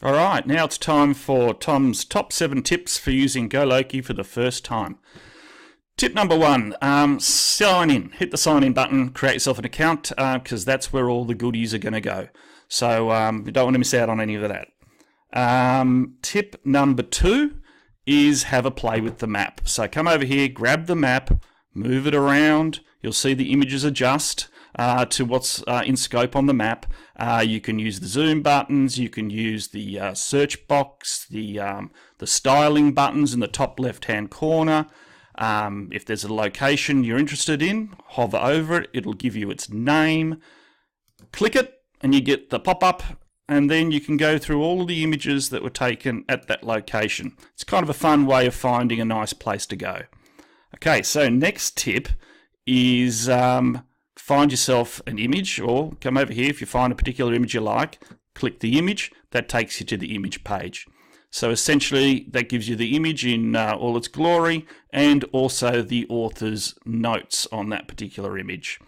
All right, now it's time for Tom's top 7 tips for using goLoki for the first time. Tip number 1, sign in. Hit the sign in button, create yourself an account, because that's where all the goodies are going to go. So you don't want to miss out on any of that. Tip number 2 is have a play with the map. So come over here, grab the map, move it around. You'll see the images adjust to what's in scope on the map. You can use the zoom buttons, you can use the search box, the styling buttons in the top left hand corner. If there's a location you're interested in, hover over it, it'll give you its name. Click it and you get the pop-up, and then you can go through all the images that were taken at that location. It's kind of a fun way of finding a nice place to go. Okay, so next tip is find yourself an image, or come over here if you find a particular image you like, click the image, that takes you to the image page. So essentially that gives you the image in all its glory and also the author's notes on that particular image.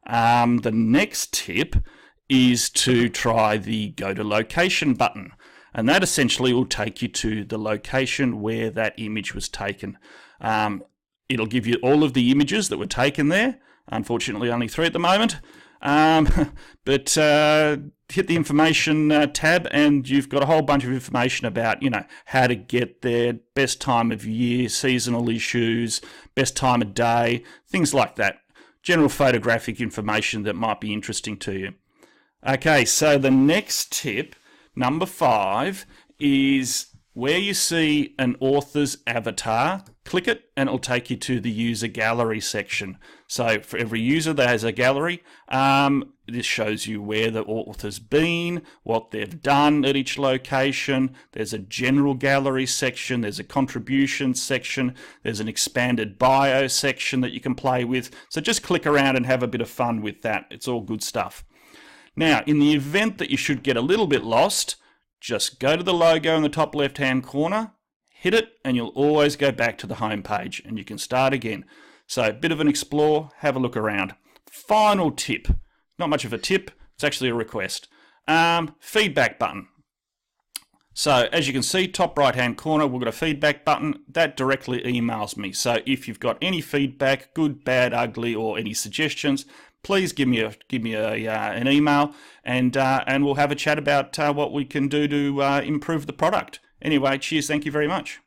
The next tip is to try the go to location button, and that essentially will take you to the location where that image was taken. It'll give you all of the images that were taken there. Unfortunately, only 3 at the moment. But hit the information tab, and you've got a whole bunch of information about, how to get there, best time of year, seasonal issues, best time of day, things like that. General photographic information that might be interesting to you. Okay, so the next tip, number 5, is where you see an author's avatar, click it and it'll take you to the user gallery section. So for every user that has a gallery, this shows you where the author's been, what they've done at each location. There's a general gallery section, there's a contribution section, there's an expanded bio section that you can play with. So just click around and have a bit of fun with that. It's all good stuff. Now, in the event that you should get a little bit lost, just go to the logo in the top left hand corner, hit it, and you'll always go back to the home page and you can start again. So a bit of an explore, have a look around. Final tip, not much of a tip, it's actually a request. Feedback button. So as you can see, top right hand corner, we've got a feedback button that directly emails me. So if you've got any feedback, good, bad, ugly, or any suggestions, please give me an email, and we'll have a chat about what we can do to improve the product. Anyway, cheers, thank you very much.